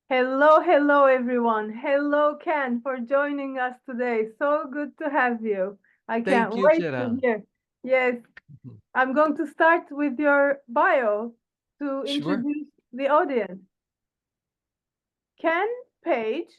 Hello, hello, everyone. Hello, Ken, for joining us today. So good to have you. I can't Thank you, wait to Tchera. hear. Yes, Mhm. I'm going to start with your bio to Sure. introduce the audience. Ken Page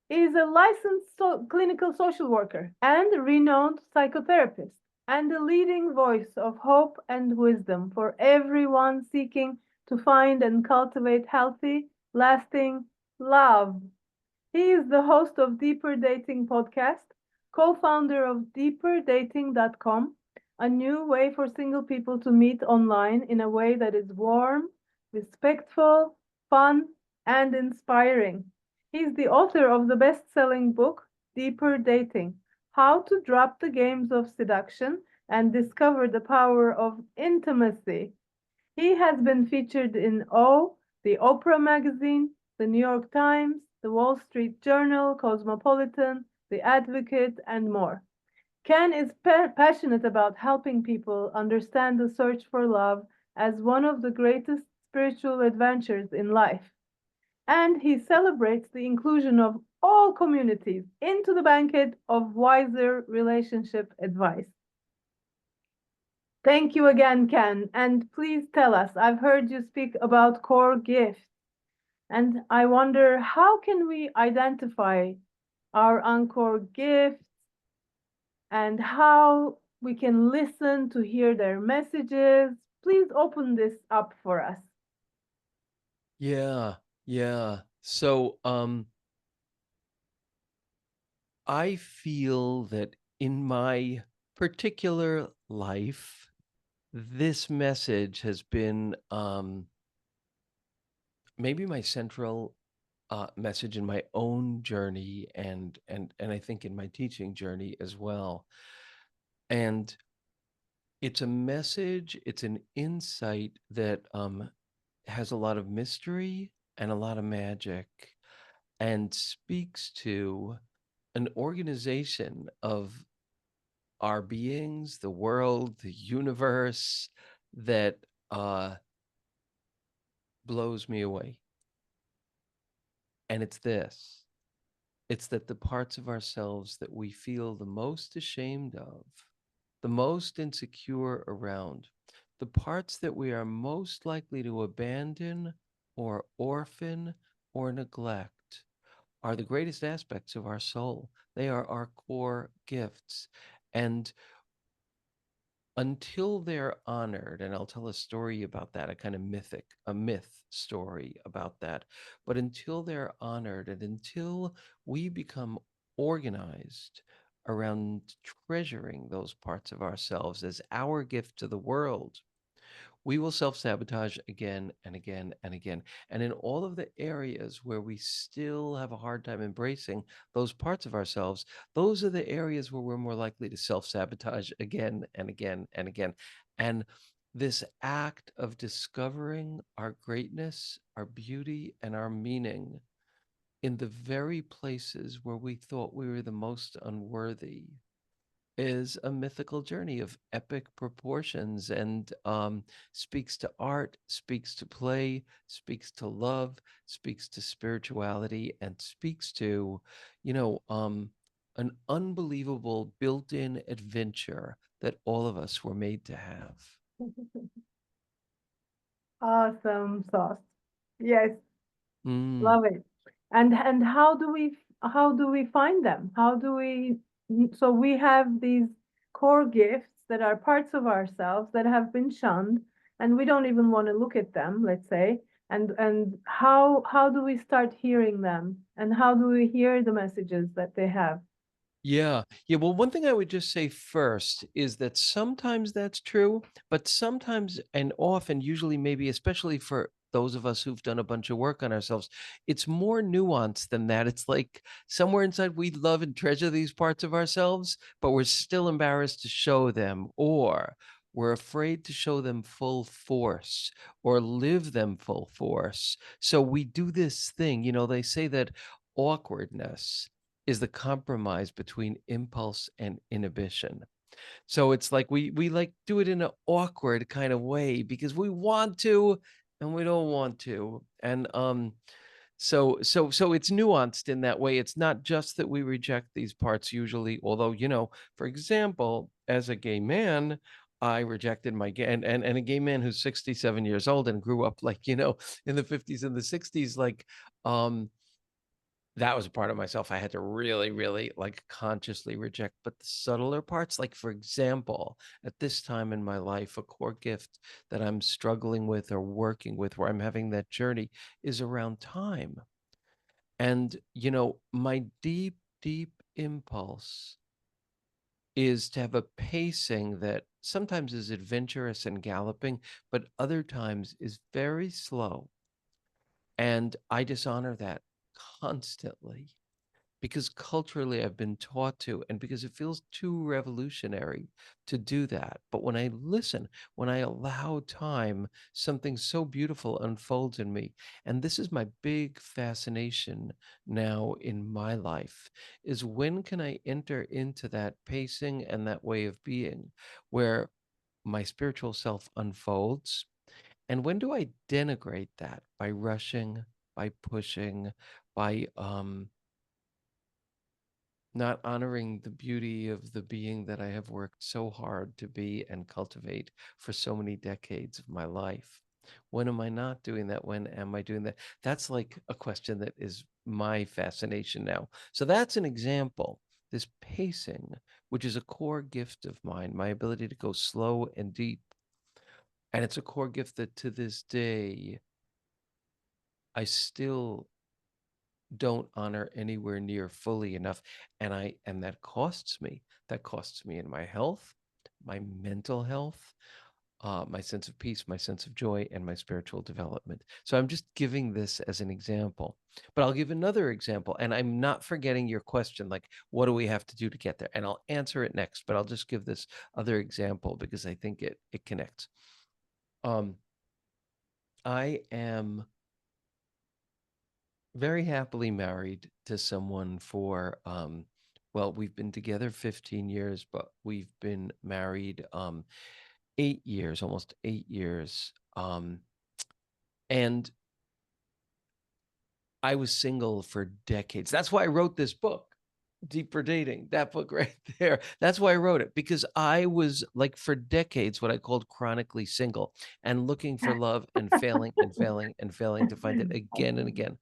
is a licensed clinical social worker and renowned psychotherapist, and a leading voice of hope and wisdom for everyone seeking to find and cultivate healthy, lasting love. He is the host of Deeper Dating podcast, co-founder of deeperdating.com, a new way for single people to meet online in a way that is warm, respectful, fun, and inspiring. He's the author of the best-selling book Deeper Dating: How to Drop the Games of Seduction and Discover the Power of Intimacy. He has been featured in O, the Oprah magazine, the New York Times, the Wall Street Journal, Cosmopolitan, The Advocate, and more. Ken is passionate about helping people understand the search for love as one of the greatest spiritual adventures in life. And he celebrates the inclusion of all communities into the banquet of wiser relationship advice. Thank you again, Ken. And please tell us, I've heard you speak about core gifts, and I wonder how can we identify our encore gifts and how we can listen to hear their messages. Please open this up for us. Yeah, yeah. So, I feel that in my particular life, this message has been maybe my central message in my own journey and I think in my teaching journey as well. And it's a message, it's an insight that has a lot of mystery and a lot of magic and speaks to an organization of our beings, the world, the universe that uh, blows me away. And it's this: it's that the parts of ourselves that we feel the most ashamed of, the most insecure around, the parts that we are most likely to abandon or orphan or neglect are the greatest aspects of our soul. They are our core gifts. And until they're honored, and I'll tell a story about that, a kind of a myth story about that. But until they're honored and until we become organized around treasuring those parts of ourselves as our gift to the world, we will self sabotage again and again and again. And in all of the areas where we still have a hard time embracing those parts of ourselves, those are the areas where we're more likely to self sabotage again and again and again. And this act of discovering our greatness, our beauty, and our meaning in the very places where we thought we were the most unworthy is a mythical journey of epic proportions and speaks to art, speaks to play, speaks to love, speaks to spirituality, and speaks to, you know, um, an unbelievable built in adventure that all of us were made to have. Awesome sauce. Yes, Mm. love it. And how do we find them? How do we so we have these core gifts that are parts of ourselves that have been shunned and we don't even want to look at them, let's say. And how do we start hearing them? And how do we hear the messages that they have? Yeah. Yeah. Well, one thing I would just say first is that sometimes that's true, but sometimes and often, usually, maybe, especially for those of us who've done a bunch of work on ourselves, it's more nuanced than that. It's like somewhere inside we love and treasure these parts of ourselves, but we're still embarrassed to show them, or we're afraid to show them full force or live them full force. So we do this thing, they say that awkwardness is the compromise between impulse and inhibition. So it's like we like do it in an awkward kind of way because we want to, and we don't want to. And so it's nuanced in that way. It's not just that we reject these parts usually, although, for example, as a gay man, I rejected my gay and a gay man who's 67 years old and grew up like, in the 50s and the 60s, like, um that was a part of myself I had to really, really, like, consciously reject, but the subtler parts, like, for example, at this time in my life, a core gift that I'm struggling with or working with, where I'm having that journey, is around time. And, my deep, deep impulse is to have a pacing that sometimes is adventurous and galloping, but other times is very slow, and I dishonor that constantly. Because culturally I've been taught to, and because it feels too revolutionary to do that. But when I listen, when I allow time, something so beautiful unfolds in me. And this is my big fascination now in my life, is when can I enter into that pacing and that way of being where my spiritual self unfolds? And when do I denigrate that by rushing, by pushing, by not honoring the beauty of the being that I have worked so hard to be and cultivate for so many decades of my life? When am I not doing that? When am I doing that? That's like a question that is my fascination now. So that's an example. This pacing, which is a core gift of mine, my ability to go slow and deep. And it's a core gift that to this day, I still don't honor anywhere near fully enough, and that costs me. That costs me in my health, my mental health, my sense of peace, my sense of joy, and my spiritual development. So I'm just giving this as an example, but I'll give another example, and I'm not forgetting your question, like, what do we have to do to get there? And I'll answer it next, but I'll just give this other example because I think it connects. um I am very happily married to someone for well, we've been together 15 years, but we've been married 8 years, almost 8 years. And I was single for decades. That's why I wrote this book, Deeper Dating, that book right there. That's why I wrote it, because I was, like, for decades, what I called chronically single and looking for love and failing and failing and failing to find it again and again.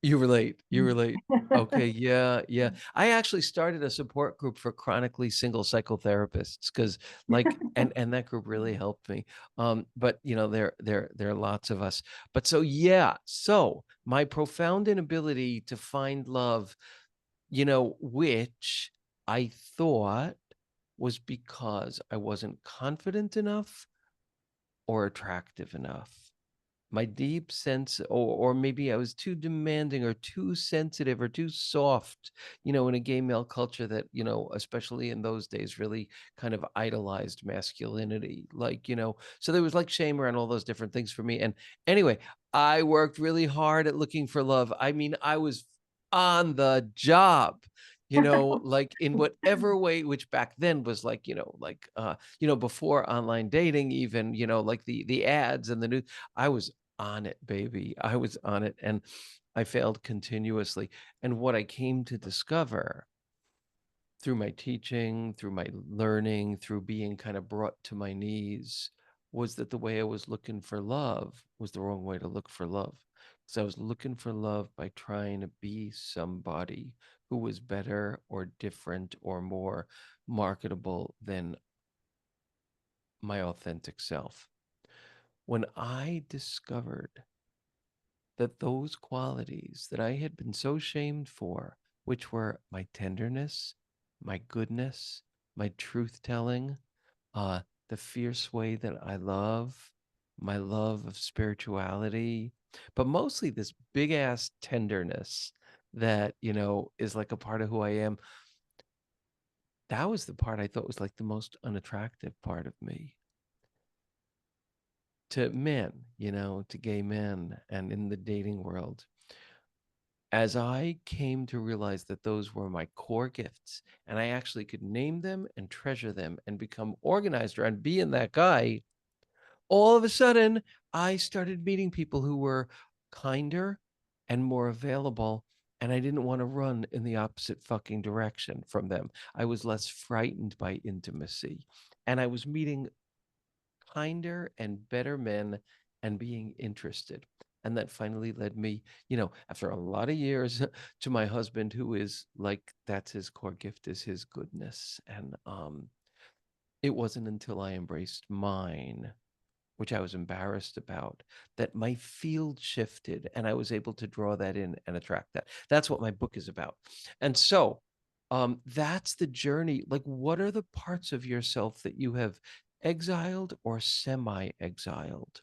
You relate, you relate. Okay, yeah, yeah. I actually started a support group for chronically single psychotherapists because, like, and that group really helped me. But, there are lots of us. But so, yeah, so my profound inability to find love, which I thought was because I wasn't confident enough or attractive enough. My deep sense, or maybe I was too demanding or too sensitive or too soft, in a gay male culture that, especially in those days, really kind of idolized masculinity. Like, so there was like shame around all those different things for me. And anyway, I worked really hard at looking for love. I mean, I was on the job. Like, in whatever way, which back then was like, before online dating, even, like the ads and the news. I was on it, baby. I was on it, and I failed continuously. And what I came to discover through my teaching, through my learning, through being kind of brought to my knees, was that the way I was looking for love was the wrong way to look for love. Because I was looking for love by trying to be somebody who was better or different or more marketable than my authentic self. When I discovered that those qualities that I had been so shamed for, which were my tenderness, my goodness, my truth telling, uh, the fierce way that I love, my love of spirituality, but mostly this big ass tenderness that, is like a part of who I am. That was the part I thought was like the most unattractive part of me to men, to gay men and in the dating world. As I came to realize that those were my core gifts and I actually could name them and treasure them and become organized around being that guy, all of a sudden I started meeting people who were kinder and more available, and I didn't want to run in the opposite fucking direction from them. I was less frightened by intimacy, and I was meeting kinder and better men and being interested. And that finally led me, after a lot of years, to my husband, who is like, that's his core gift, is his goodness. And it wasn't until I embraced mine, which I was embarrassed about, that my field shifted and I was able to draw that in and attract that. That's what my book is about. And so that's the journey. Like, what are the parts of yourself that you have exiled or semi exiled?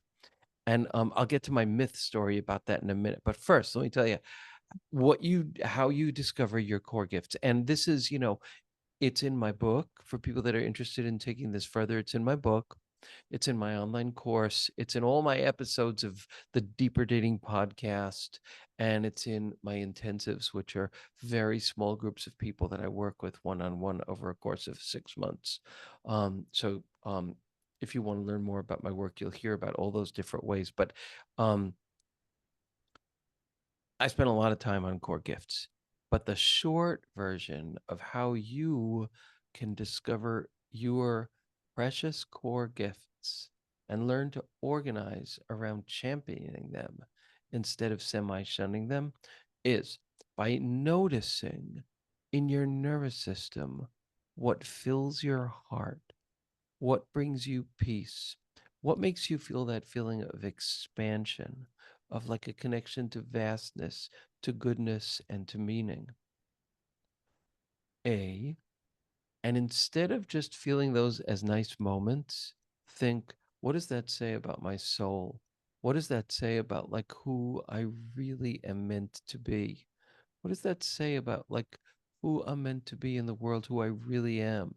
And I'll get to my myth story about that in a minute. But first, let me tell you how you discover your core gifts. And this is, it's in my book for people that are interested in taking this further. It's in my book. It's in my online course. It's in all my episodes of the Deeper Dating podcast. And it's in my intensives, which are very small groups of people that I work with one on one over a course of 6 months. So if you want to learn more about my work, you'll hear about all those different ways. But um, I spent a lot of time on core gifts, but the short version of how you can discover your precious core gifts and learn to organize around championing them instead of semi shunning them is by noticing in your nervous system what fills your heart, what brings you peace, what makes you feel that feeling of expansion, of like a connection to vastness, to goodness, and to meaning. A, and instead of just feeling those as nice moments, think, what does that say about my soul? What does that say about like who I really am meant to be? What does that say about like who I'm meant to be in the world, who I really am?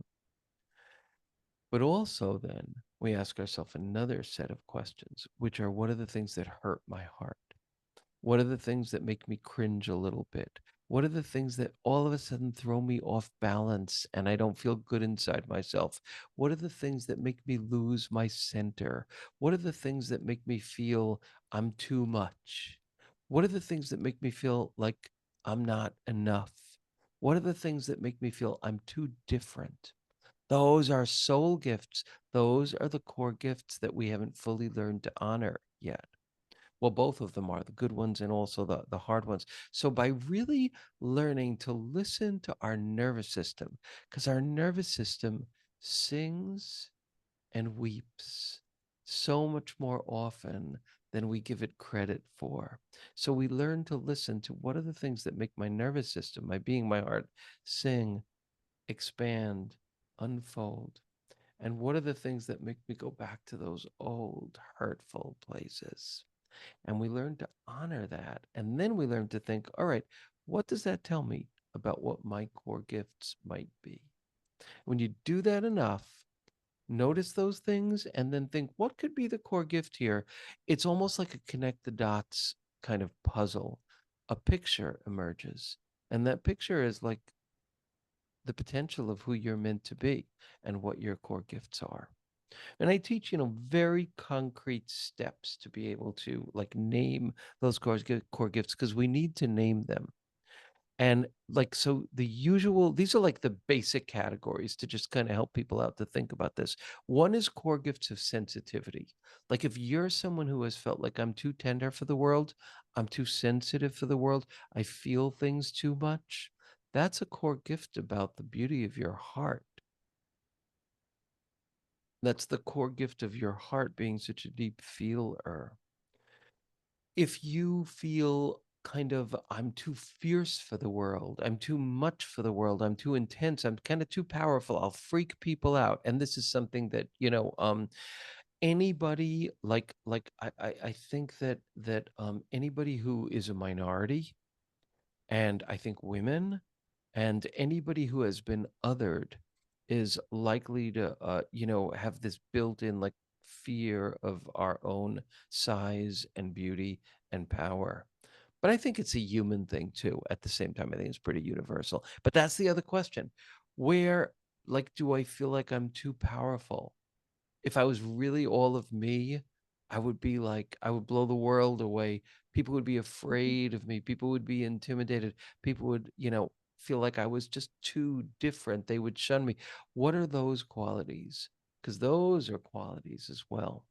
But also, then we ask ourselves another set of questions, which are, what are the things that hurt my heart? What are the things that make me cringe a little bit? What are the things that all of a sudden throw me off balance and I don't feel good inside myself? What are the things that make me lose my center? What are the things that make me feel I'm too much? What are the things that make me feel like I'm not enough? What are the things that make me feel I'm too different? Those are soul gifts. Those are the core gifts that we haven't fully learned to honor yet. Well, both of them are the good ones and also the hard ones. So by really learning to listen to our nervous system, because our nervous system sings and weeps so much more often than we give it credit for. So we learn to listen to, what are the things that make my nervous system, my being, my heart, sing, expand, unfold. And what are the things that make me go back to those old hurtful places? And we learn to honor that. And then we learn to think, all right, what does that tell me about what my core gifts might be? When you do that enough, notice those things and then think, what could be the core gift here? It's almost like a connect the dots kind of puzzle. A picture emerges. And that picture is like the potential of who you're meant to be and what your core gifts are. And I teach, very concrete steps to be able to like name those core gifts, because we need to name them. And like, so these are like the basic categories to just kind of help people out to think about this. One is core gifts of sensitivity. Like, if you're someone who has felt like, I'm too tender for the world, I'm too sensitive for the world, I feel things too much, that's a core gift about the beauty of your heart. That's the core gift of your heart being such a deep feeler. If you feel kind of, I'm too fierce for the world, I'm too much for the world, I'm too intense, I'm kind of too powerful, I'll freak people out. And this is something that, anybody I think that anybody who is a minority, and I think women and anybody who has been othered is likely to, have this built-in like fear of our own size and beauty and power. But I think it's a human thing too. At the same time, I think it's pretty universal. But that's the other question. Where, like, do I feel like I'm too powerful? If I was really all of me, I would be like, I would blow the world away. People would be Mhm. afraid of me. People would be intimidated. People would, feel like I was just too different. They would shun me. What are those qualities? Because those are qualities as well.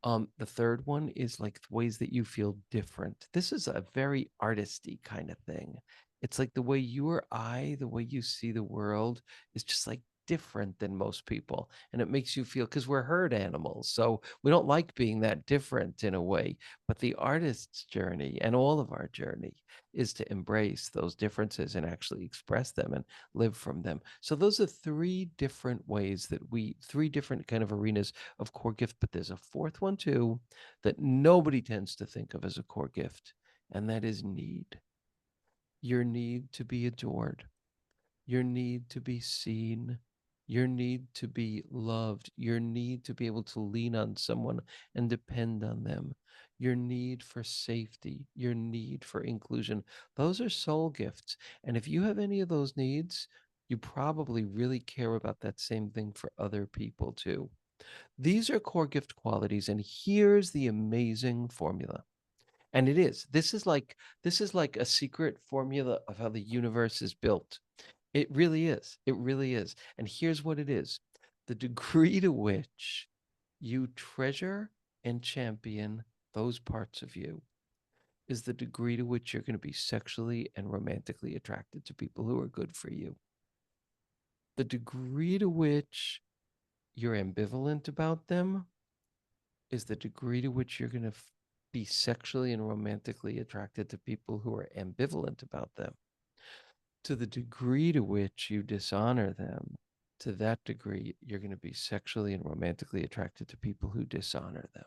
The third one is like ways that you feel different. This is a very artisty kind of thing. It's like the way your eye, the way you see the world is just like different than most people. And it makes you feel, because we're herd animals. So we don't like being that different in a way. But the artist's journey and all of our journey is to embrace those differences and actually express them and live from them. So those are three different kind of arenas of core gift, but there's a fourth one too that nobody tends to think of as a core gift, and that is need. Your need to be adored, your need to be seen, your need to be loved, your need to be able to lean on someone and depend on them, your need for safety, your need for inclusion. Those are soul gifts. And if you have any of those needs, you probably really care about that same thing for other people too. These are core gift qualities, and here's the amazing formula. And it is. This is like a secret formula of how the universe is built. It really is. It really is. And here's what it is. The degree to which you treasure and champion those parts of you is the degree to which you're going to be sexually and romantically attracted to people who are good for you. The degree to which you're ambivalent about them is the degree to which you're going to be sexually and romantically attracted to people who are ambivalent about them. To the degree to which you dishonor them, to that degree, you're going to be sexually and romantically attracted to people who dishonor them.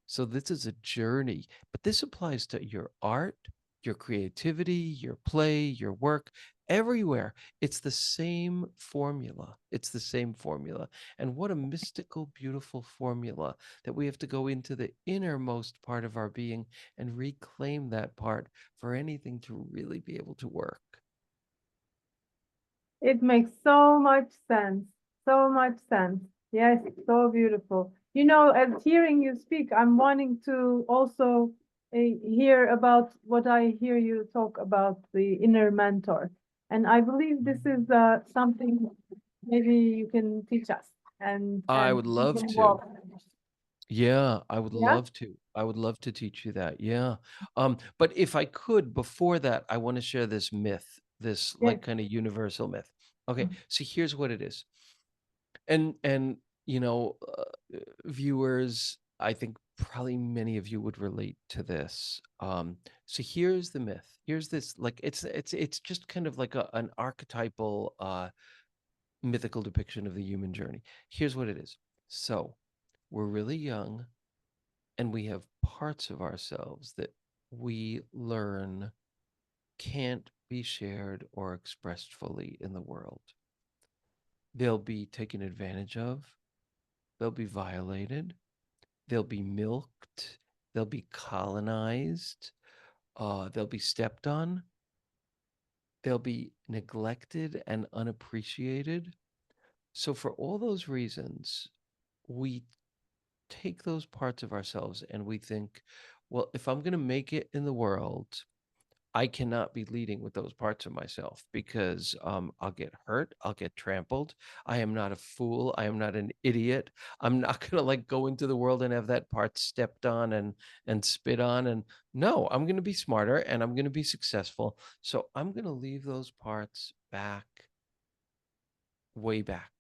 So this is a journey, but this applies to your art, your creativity, your play, your work, everywhere. It's the same formula. It's the same formula. And what a mystical, beautiful formula that we have to go into the innermost part of our being and reclaim that part for anything to really be able to work. It makes so much sense. So much sense. Yes, so beautiful. You know, as hearing you speak, I'm wanting to also hear about what I hear you talk about the inner mentor. And I believe this is something maybe you can teach us I and would we love can to. walk. Yeah, I would Yeah? love to. I would love to teach you that. Yeah. But if I could, before that, I want to share this myth, this Yes. like kind of universal myth. Okay, so here's what it is. And you know, viewers, I think probably many of you would relate to this. So here's the myth. Here's this like it's just kind of like an archetypal mythical depiction of the human journey. Here's what it is. So, we're really young and we have parts of ourselves that we learn can't be shared or expressed fully in the world. They'll be taken advantage of, they'll be violated, they'll be milked, they'll be colonized, they'll be stepped on, they'll be neglected and unappreciated. So, for all those reasons, we take those parts of ourselves and we think, well, if I'm going to make it in the world, I cannot be leading with those parts of myself because I'll get hurt. I'll get trampled. I am not a fool. I am not an idiot. I'm not going to like go into the world and have that part stepped on and spit on. And no, I'm going to be smarter and I'm going to be successful. So I'm going to leave those parts back, way back,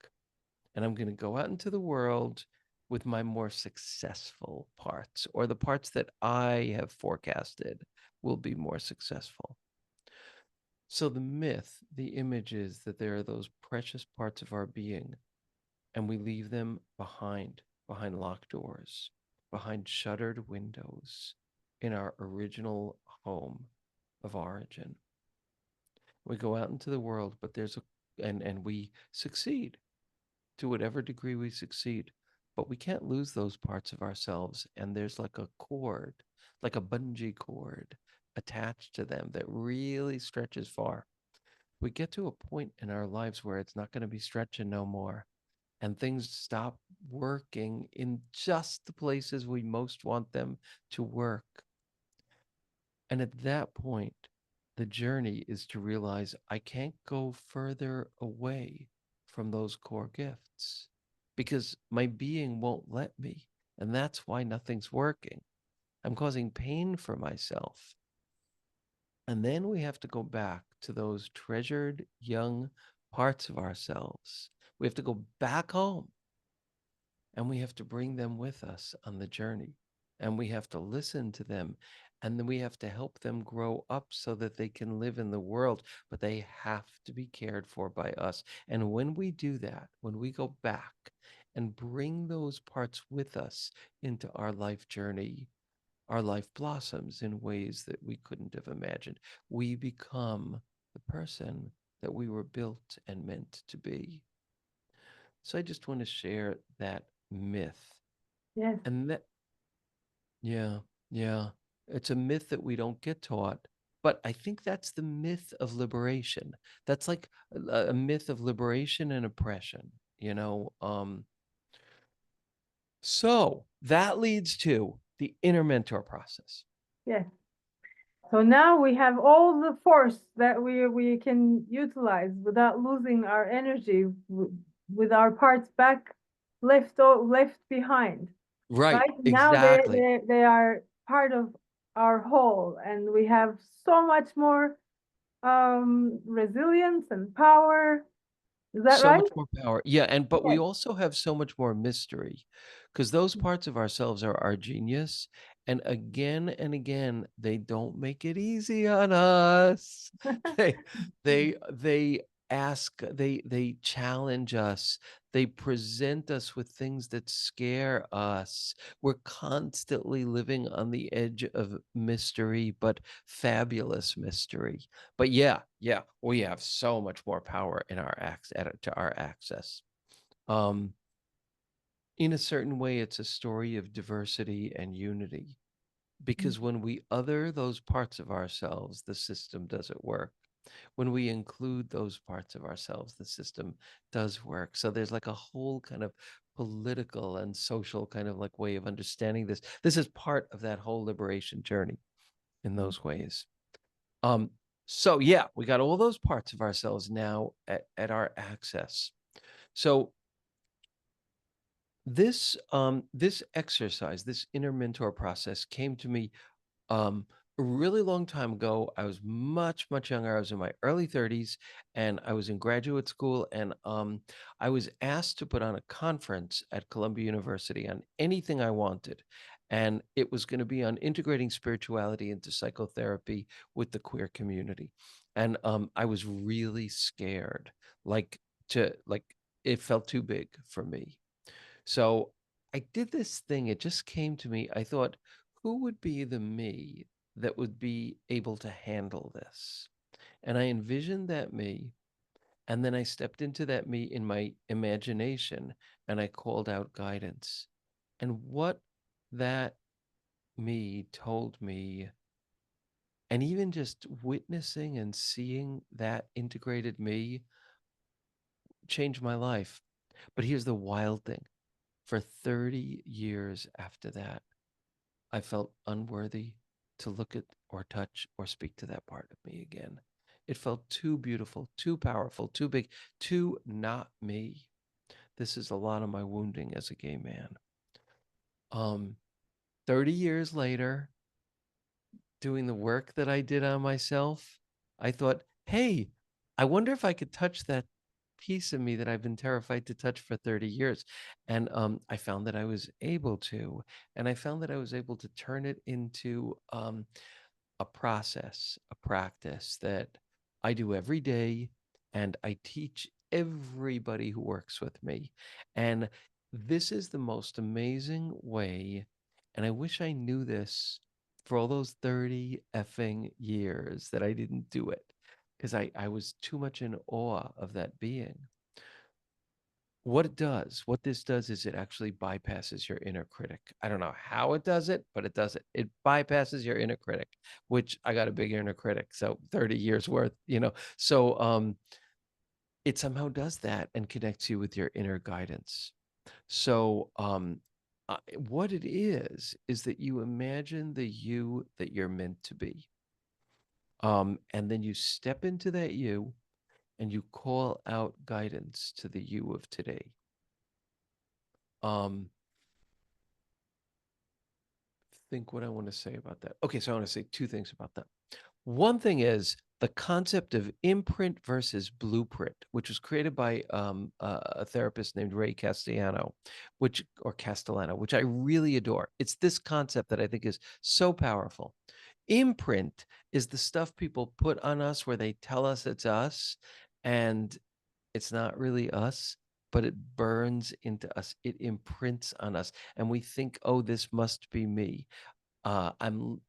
and I'm going to go out into the world with my more successful parts or the parts that I have forecasted will be more successful. So the myth, the image is that there are those precious parts of our being and we leave them behind locked doors, behind shuttered windows in our original home of origin. We go out into the world, but there's a and we succeed to whatever degree we succeed. But we can't lose those parts of ourselves. And there's like a cord, like a bungee cord attached to them that really stretches far. We get to a point in our lives where it's not going to be stretching no more. and things stop working in just the places we most want them to work. And at that point, the journey is to realize I can't go further away from those core gifts because my being won't let me. And that's why nothing's working. I'm causing pain for myself. And then we have to go back to those treasured young parts of ourselves. We have to go back home and we have to bring them with us on the journey. And we have to listen to them. And then we have to help them grow up so that they can live in the world, but they have to be cared for by us. And when we do that, when we go back and bring those parts with us into our life journey, our life blossoms in ways that we couldn't have imagined. We become the person that we were built and meant to be. So I just want to share that myth. Yes, And that, yeah, yeah, it's a myth that we don't get taught. But I think that's the myth of liberation. That's like a myth of liberation and oppression, you know? So that leads to the inner mentor process. yes. So now we have all the force that we can utilize without losing our energy with our parts back left behind. Right, Right now exactly. they are part of our whole, and we have so much more resilience and power. Is that So right? much more power. Yeah, and but we Yes. also have so much more mystery because those parts of ourselves are our genius. And again, they don't make it easy on us. They they they challenge us. They present us with things that scare us. We're constantly living on the edge of mystery, but fabulous mystery. But yeah, yeah, we have so much more power in our to our access. Um, in a certain way, it's a story of diversity and unity because when we other those parts of ourselves, the system doesn't work. When we include those parts of ourselves, the system does work. So there's like a whole kind of political and social kind of like way of understanding this. This is part of that whole liberation journey in those ways. Um, so yeah, we got all those parts of ourselves now at our access. So this exercise, this inner mentor process came to me a really long time ago. I was much younger. I was in my early 30s and I was in graduate school and I was asked to put on a conference at Columbia University on anything I wanted. And it was going to be on integrating spirituality into psychotherapy with the queer community. And I was really scared, like like it felt too big for me. So I did this thing. It just came to me. I thought, who would be the me that would be able to handle this? And I envisioned that me. And then I stepped into that me in my imagination and I called out guidance. And what that me told me, and even just witnessing and seeing that integrated me changed my life. But here's the wild thing, for 30 years after that, I felt unworthy to look at or touch or speak to that part of me again. It felt too beautiful, too powerful, too big, too not me. This is a lot of my wounding as a gay man. Um, 30 years later, doing the work that I did on myself, I thought, hey, I wonder if I could touch that piece of me that I've been terrified to touch for 30 years. And I found that I was able to. And I found that I was able to turn it into a process, a practice that I do every day, and I teach everybody who works with me. And this is the most amazing way. And I wish I knew this for all those 30 effing years that I didn't do it because I was too much in awe of that being. What this does is it actually bypasses your inner critic. I don't know how it does it, but it does it. It bypasses your inner critic, which I got a big inner critic. So 30 years worth, you know. So it somehow does that and connects you with your inner guidance. So, what it is that you imagine the you that you're meant to be. And then you step into that you and you call out guidance to the you of today. Um, think what I want to say about that. Okay, so I want to say two things about that. One thing is the concept of imprint versus blueprint, which was created by a therapist named Ray Castellano, Castellano, which I really adore. It's this concept that I think is so powerful. Imprint is the stuff people put on us where they tell us it's us, and it's not really us, but it burns into us. It imprints on us, and we think, oh, this must be me. I'm,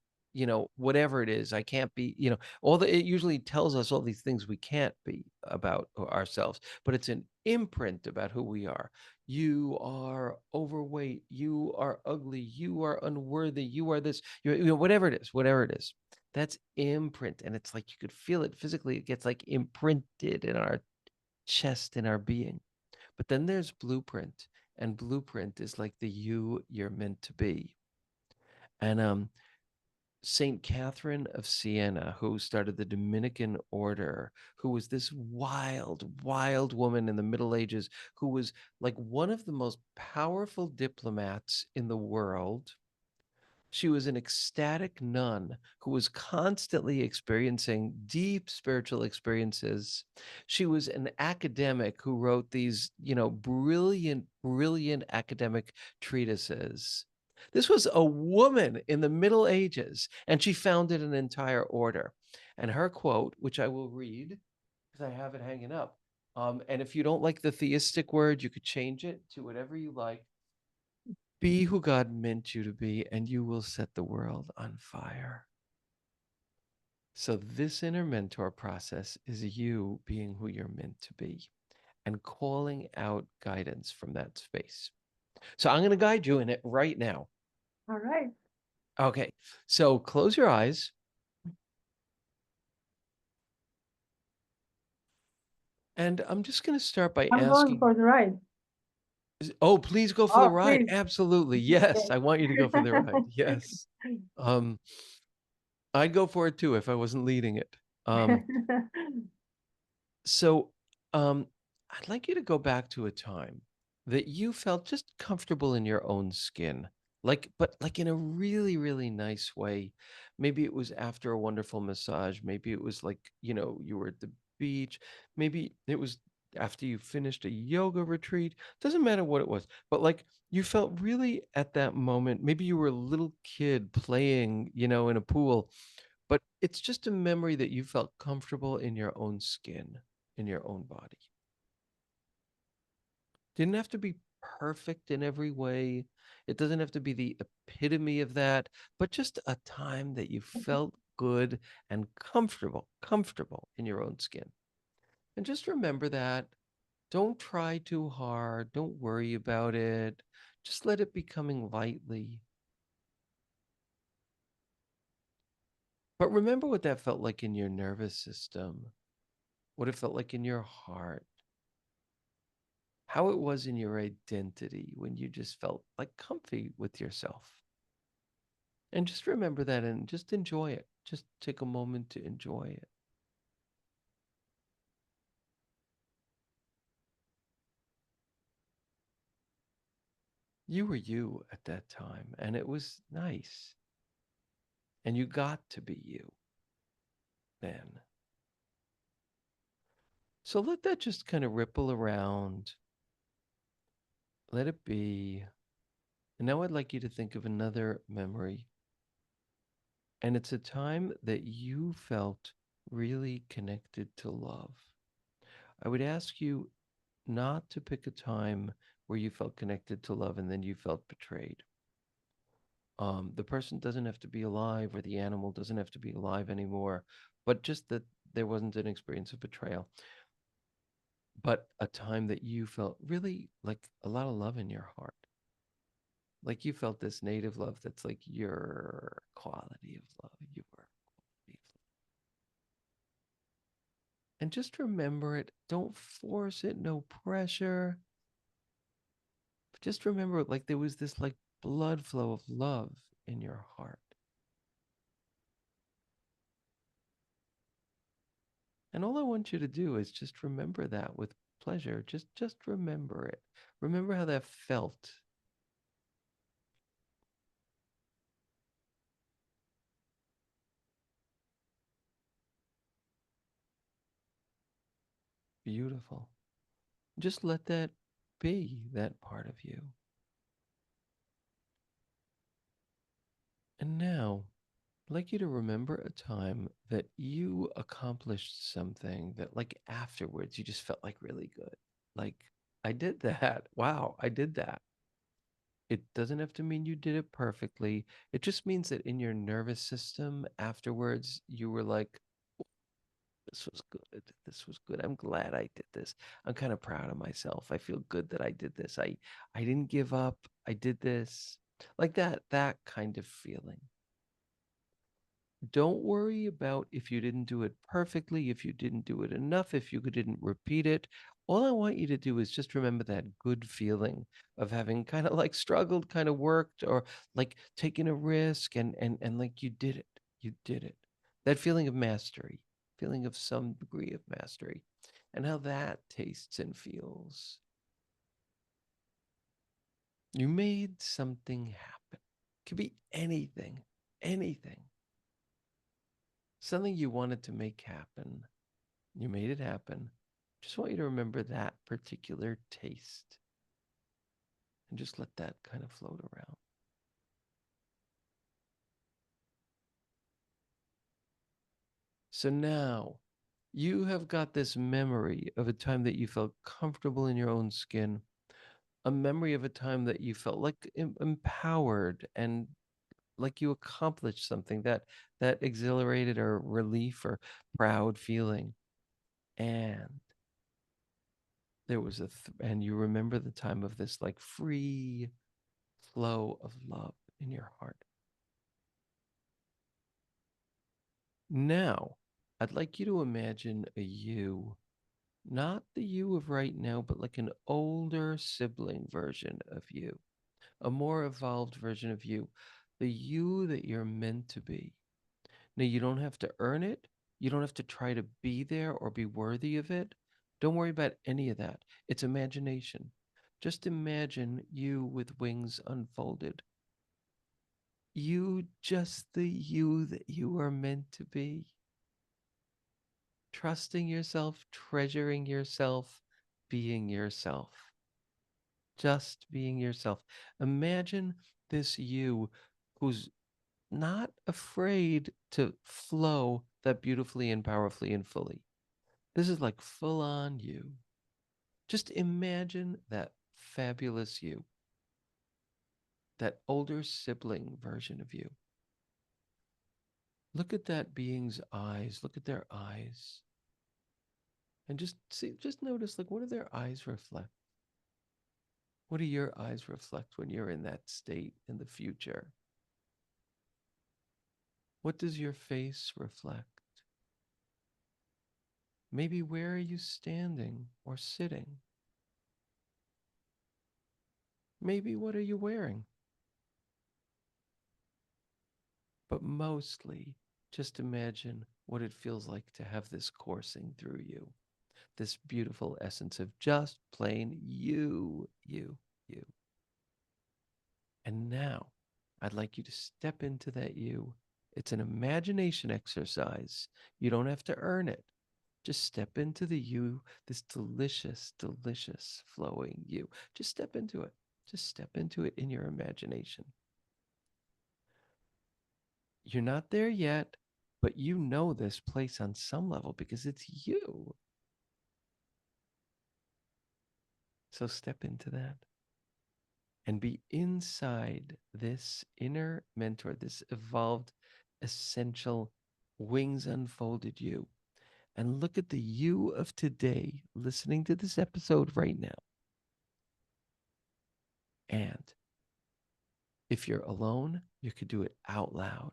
whatever it is, I can't be, it usually tells us all these things we can't be about ourselves, but it's an imprint about who we are. You are overweight, you are ugly, you are unworthy, you are this, whatever it is, whatever it is. That's imprint. And it's like you could feel it physically. It gets like imprinted in our chest, in our being. But then there's blueprint, and blueprint is like the you you're meant to be. And Saint Catherine of Siena, who started the Dominican order, who was this wild, wild woman in the Middle Ages, who was like one of the most powerful diplomats in the world. She was an ecstatic nun who was constantly experiencing deep spiritual experiences. She was an academic who wrote these, brilliant, brilliant academic treatises. This was a woman in the Middle Ages, and she founded an entire order. And her quote, which I will read because I have it hanging up. And if you don't like the theistic word, you could change it to whatever you like. Be who God meant you to be, and you will set the world on fire. So, this inner mentor process is you being who you're meant to be and calling out guidance from that space. So, I'm going to guide you in it right now. All right. Okay. So, close your eyes. And I'm just going to start by I'm going asking. for the ride. Oh, please go for the Oh, ride. please. Absolutely. Yes. Yes. I want you to go for the ride. Yes. Um, I'd go for it too if I wasn't leading it. Um, So, um, I'd like you to go back to a time that you felt just comfortable in your own skin, but like in a really, really nice way. Maybe it was after a wonderful massage. Maybe it was like, you were at the beach. Maybe it was after you finished a yoga retreat. Doesn't matter what it was, but like you felt really at that moment. Maybe you were a little kid playing, in a pool, but it's just a memory that you felt comfortable in your own skin, in your own body. Didn't have to be perfect in every way. It doesn't have to be the epitome of that, but just a time that you felt good and comfortable in your own skin. And just remember that. Don't try too hard. Don't worry about it. Just let it be coming lightly. But remember what that felt like in your nervous system, what it felt like in your heart, how it was in your identity when you just felt like comfy with yourself. And just remember that and just enjoy it. Just take a moment to enjoy it. You were you at that time, and it was nice. And you got to be you then. So let that just kind of ripple around. Let it be. And now I'd like you to think of another memory. And it's a time that you felt really connected to love. I would ask you not to pick a time where you felt connected to love and then you felt betrayed. The person doesn't have to be alive, or the animal doesn't have to be alive anymore, but just that there wasn't an experience of betrayal, but a time that you felt really like a lot of love in your heart. Like you felt this native love that's like your quality of love, your quality of love. And just remember it. Don't force it, no pressure. But just remember, like, there was this, like, blood flow of love in your heart. And all I want you to do is just remember that with pleasure. Just remember it. Remember how that felt. Beautiful. Just let that be that part of you. And now, I'd like you to remember a time that you accomplished something that, like, afterwards, you just felt like really good. Like, I did that. Wow, I did that. It doesn't have to mean you did it perfectly. It just means that in your nervous system afterwards, you were like, this was good. This was good. I'm glad I did this. I'm kind of proud of myself. I feel good that I did this. I didn't give up. I did this. Like that kind of feeling. Don't worry about if you didn't do it perfectly, if you didn't do it enough, if you didn't repeat it. All I want you to do is just remember that good feeling of having kind of like struggled, kind of worked, or like taking a risk and like you did it. You did it. That feeling of mastery, feeling of some degree of mastery, and how that tastes and feels. You made something happen. Could be anything, anything. Something you wanted to make happen. You made it happen. Just want you to remember that particular taste and just let that kind of float around. So now you have got this memory of a time that you felt comfortable in your own skin, a memory of a time that you felt like empowered and like you accomplished something that exhilarated or relief or proud feeling. And there was and you remember the time of this like free flow of love in your heart. Now, I'd like you to imagine a you, not the you of right now, but like an older sibling version of you, a more evolved version of you, the you that you're meant to be. Now, you don't have to earn it. You don't have to try to be there or be worthy of it. Don't worry about any of that. It's imagination. Just imagine you with wings unfolded. You, just the you that you are meant to be. Trusting yourself, treasuring yourself, being yourself. Just being yourself. Imagine this you who's not afraid to flow that beautifully and powerfully and fully. This is like full on you. Just imagine that fabulous you, that older sibling version of you. Look at that being's eyes. Look at their eyes. And just see, just notice, like, what do their eyes reflect? What do your eyes reflect when you're in that state in the future? What does your face reflect? Maybe where are you standing or sitting? Maybe what are you wearing? But mostly, just imagine what it feels like to have this coursing through you. This beautiful essence of just plain you, you, you. And now I'd like you to step into that you. It's an imagination exercise. You don't have to earn it. Just step into the you, this delicious, delicious flowing you. Just step into it. Just step into it in your imagination. You're not there yet, but you know this place on some level because it's you. So step into that and be inside this inner mentor, this evolved, essential, wings unfolded you. And look at the you of today listening to this episode right now. And if you're alone, you could do it out loud.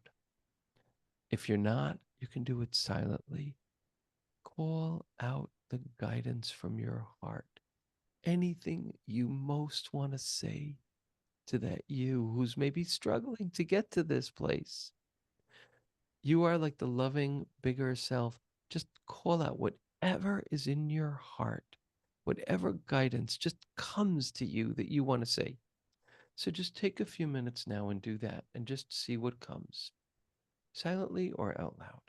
If you're not, you can do it silently. Call out the guidance from your heart. Anything you most want to say to that you who's maybe struggling to get to this place. You are like the loving, bigger self. Just call out whatever is in your heart, whatever guidance just comes to you that you want to say. So just take a few minutes now and do that and just see what comes, silently or out loud.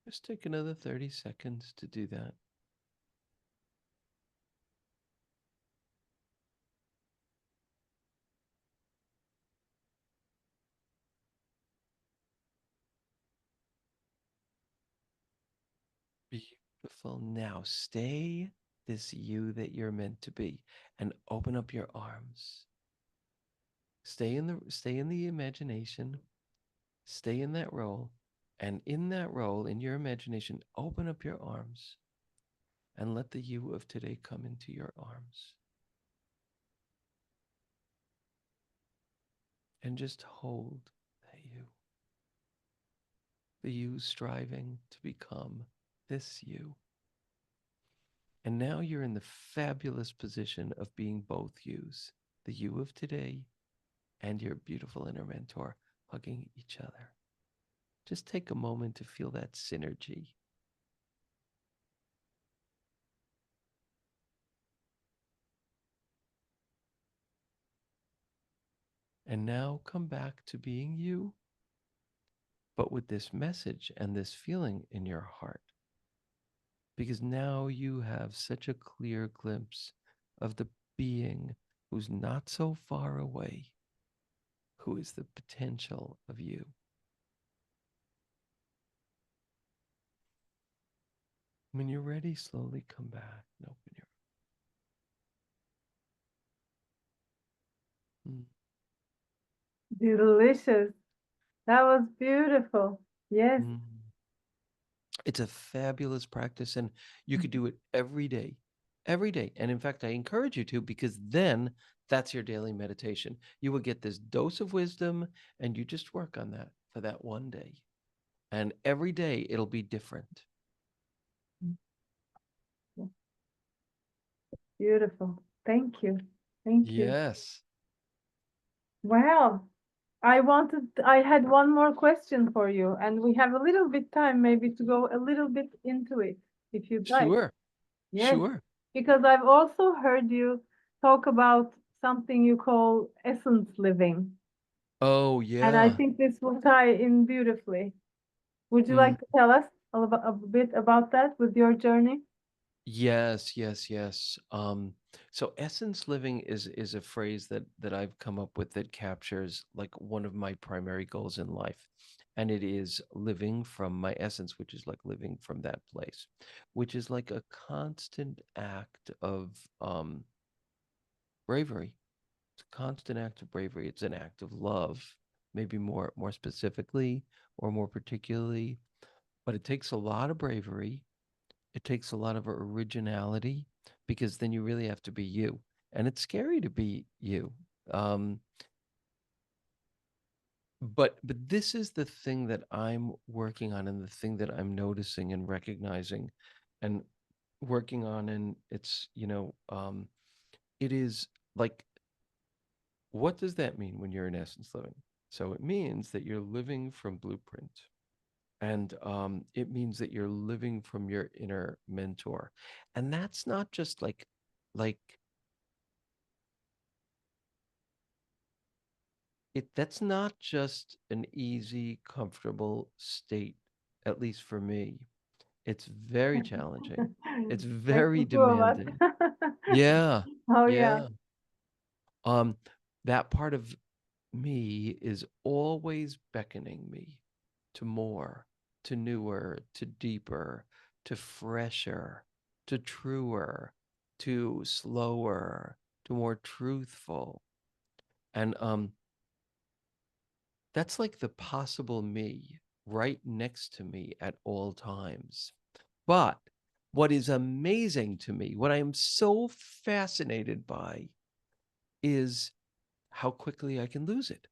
Just take another 30 seconds to do that. Beautiful. Now stay this you that you're meant to be and open up your arms. Stay in the imagination. Stay in that role. And in that role, in your imagination, open up your arms and let the you of today come into your arms. And just hold that you, the you striving to become this you. And now you're in the fabulous position of being both yous, the you of today and your beautiful inner mentor hugging each other. Just take a moment to feel that synergy. And now come back to being you, but with this message and this feeling in your heart. Because now you have such a clear glimpse of the being who's not so far away, who is the potential of you. When you're ready, slowly come back and open your. Mm. Delicious. That was beautiful. Yes. Mm. It's a fabulous practice, and you could do it every day. Every day. And in fact, I encourage you to, because then that's your daily meditation. You will get this dose of wisdom, and you just work on that for that one day. And every day it'll be different. Beautiful. Thank you. Thank you. Yes. Wow. I had one more question for you, and we have a little bit time maybe to go a little bit into it, if you'd like. Sure. Yes, Sure. because I've also heard you talk about something you call essence living, Oh, and I yeah. think this will tie in beautifully. Would you Mm. like to tell us a bit about that with your journey? Yes, yes, yes. So essence living is a phrase that I've come up with that captures like one of my primary goals in life. And it is living from my essence, which is like living from that place, which is like a constant act of bravery. It's a constant act of bravery. It's an act of love, maybe more specifically or more particularly, but it takes a lot of bravery. It takes a lot of originality because then you really have to be you. And it's scary to be you. Um, but this is the thing that I'm working on and the thing that I'm noticing and recognizing and working on. And it's, it is like, what does that mean when you're in essence living? So it means that you're living from blueprint. And it means that you're living from your inner mentor. And that's not just like that's not just an easy, comfortable state, at least for me. It's very challenging. It's Like very the two of us. demanding. Yeah. Oh yeah. Yeah. Um, that part of me is always beckoning me to more, to newer, to deeper, to fresher, to truer, to slower, to more truthful. And that's like the possible me. right next to me at all times. But what is amazing to me, what I am so fascinated by, is how quickly I can lose it.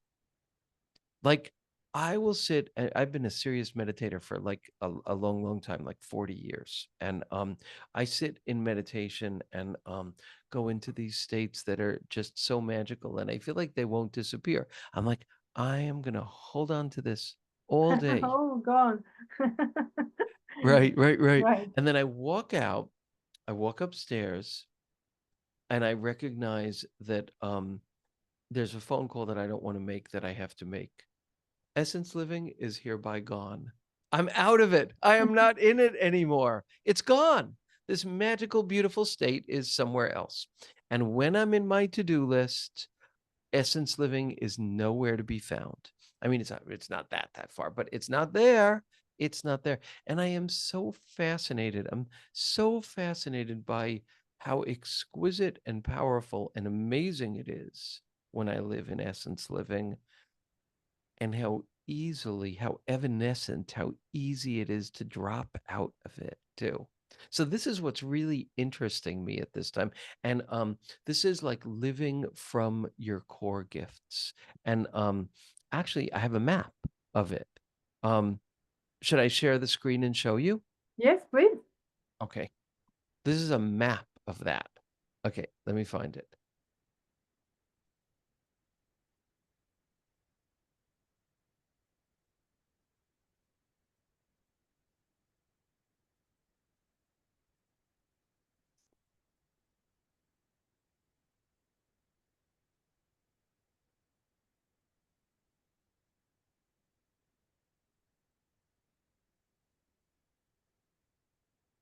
Like, I will sit, I've been a serious meditator for like a long, long time, like 40 years. And I sit in meditation and go into these states that are just so magical. And I feel like they won't disappear. I'm like, I am going to hold on to this all day. Oh, gone. Right, right, right. Right. And then I walk out, I walk upstairs, and I recognize that there's a phone call that I don't want to make that I have to make. Essence living is hereby gone. I'm out of it. I am not in it anymore. It's gone. This magical, beautiful state is somewhere else. And when I'm in my to-do list, essence living is nowhere to be found. I mean, it's not that far, but it's not there. It's not there. And I am so fascinated. I'm so fascinated by how exquisite and powerful and amazing it is when I live in essence living, and how easily, how evanescent, how easy it is to drop out of it too. So this is what's really interesting me at this time. And this is like living from your core gifts. And actually I have a map of it. Um, should I share the screen and show you? Yes, please. Okay. This is a map of that. Okay, let me find it.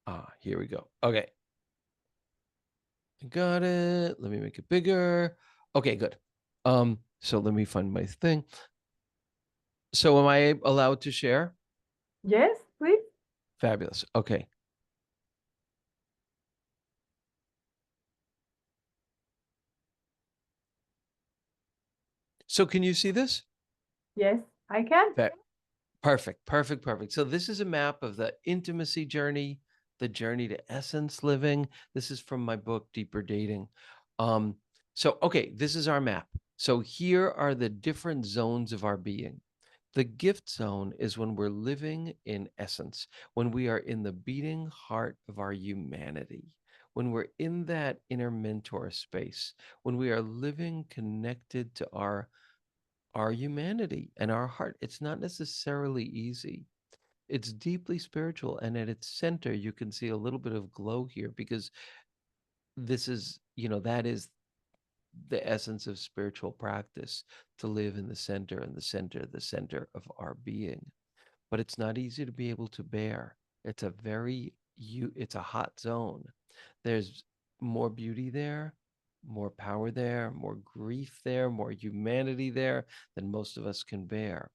Ah, here we go. Okay. Got it. Let me make it bigger. Okay, good. So let me find my thing. So am I allowed to share? Yes, please. Fabulous. Okay. So can you see this? Yes, I can. Fa- Perfect, perfect, perfect. So this is a map of the intimacy journey, the journey to essence living. This is from my book, Deeper Dating. Um, so okay, this is our map. So here are the different zones of our being. The gift zone is when we're living in essence, when we are in the beating heart of our humanity, when we're in that inner mentor space, when we are living connected to our humanity and our heart. It's not necessarily easy. It's deeply spiritual, and at its center you can see a little bit of glow here, because this is, that is the essence of spiritual practice, to live in the center and the center of our being. But it's not easy to be able to bear. It's a very it's a hot zone. There's more beauty there, more power there, more grief there, more humanity there than most of us can bear.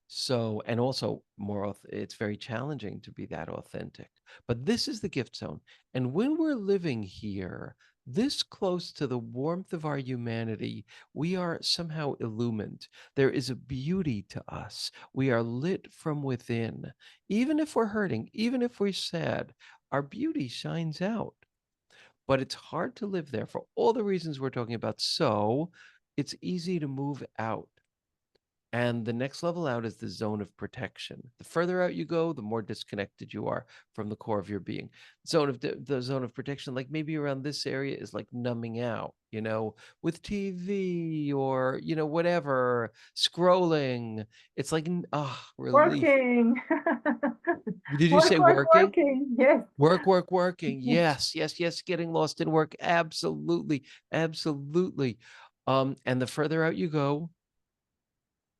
So, and also more, it's very challenging to be that authentic. But this is the gift zone. And when we're living here, this close to the warmth of our humanity, we are somehow illumined. There is a beauty to us. We are lit from within. Even if we're hurting, even if we're sad, our beauty shines out. But it's hard to live there for all the reasons we're talking about. So it's easy to move out. And the next level out is the zone of protection. The further out you go, the more disconnected you are from the core of your being. The zone of protection, like maybe around this area, is like numbing out, with TV or whatever, scrolling. It's like relief. Working. Did you Work, say work, working? working. Yes. Working. Yes, yes, yes. Getting lost in work. Absolutely, absolutely. And the further out you go,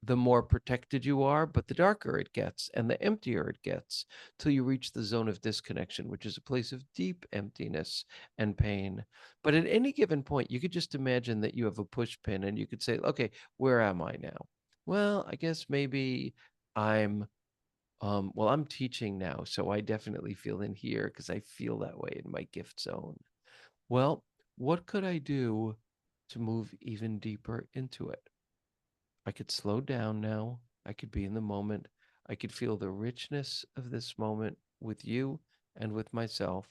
the more protected you are, but the darker it gets and the emptier it gets, till you reach the zone of disconnection, which is a place of deep emptiness and pain. But at any given point, you could just imagine that you have a push pin and you could say, okay, where am I now? Well, I guess maybe I'm I'm teaching now, so I definitely feel in here because I feel that way in my gift zone. Well, what could I do to move even deeper into it? I could slow down now. I could be in the moment. I could feel the richness of this moment with you and with myself.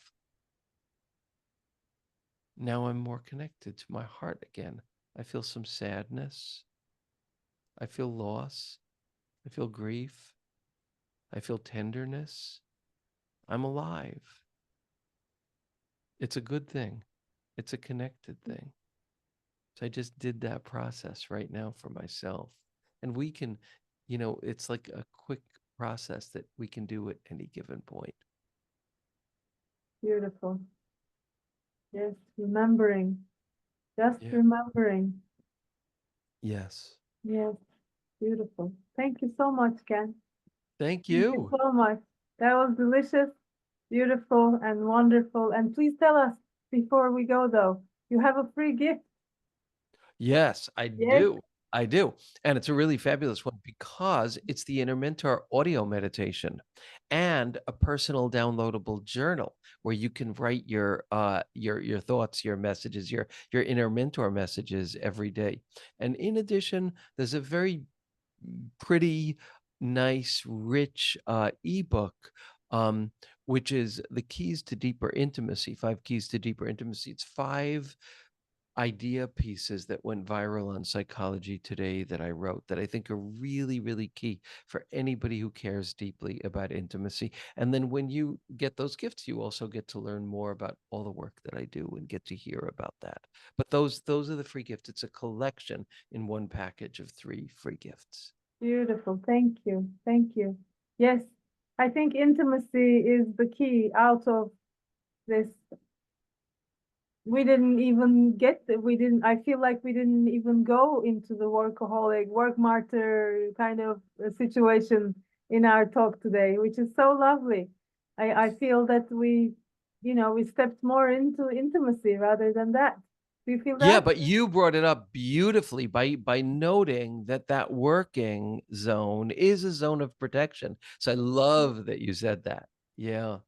Now I'm more connected to my heart again. I feel some sadness. I feel loss. I feel grief. I feel tenderness. I'm alive. It's a good thing. It's a connected thing. So I just did that process right now for myself. And we can, it's like a quick process that we can do at any given point. Beautiful. Yes, remembering. Just Yeah. remembering. Yes. Yes, beautiful. Thank you so much, Ken. Thank Thank you you. so much. That was delicious, beautiful, and wonderful. And please tell us before we go, though, you have a free gift. Yes, I Yes, do. I do. And it's a really fabulous one because it's the Inner Mentor audio meditation and a personal downloadable journal where you can write your thoughts, your messages, your inner mentor messages every day. And in addition, there's a very pretty nice, rich ebook, um, which is the keys to deeper intimacy, 5 keys to deeper intimacy. It's 5 idea pieces that went viral on Psychology Today that I wrote that I think are really, really key for anybody who cares deeply about intimacy. And then when you get those gifts, you also get to learn more about all the work that I do and get to hear about that. But those are the free gifts. It's a collection in one package of 3 free gifts. beautiful. Thank you. Thank you. Yes, I think intimacy is the key out of this. I feel like we didn't even go into the workaholic, work martyr kind of situation in our talk today, which is so lovely. I feel that we stepped more into intimacy rather than that. Do you feel Yeah, that? but you brought it up beautifully by noting that that working zone is a zone of protection. So I love that you said that. Yeah.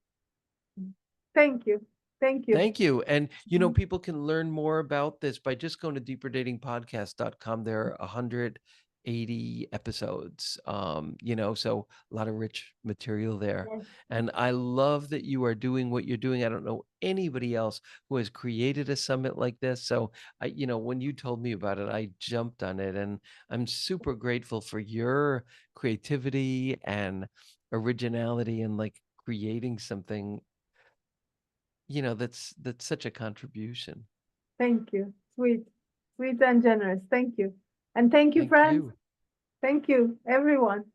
Thank you. Thank you. Thank you. And Mhm. people can learn more about this by just going to deeperdatingpodcast.com. There are 180 episodes. So a lot of rich material there. Yes, And I love that you are doing what you're doing. I don't know anybody else who has created a summit like this. So when you told me about it, I jumped on it, and I'm super grateful for your creativity and originality and like creating something that's such a contribution. thank you. Sweet, sweet and generous. Thank you. And thank you, Thank friends. you. Thank you, everyone.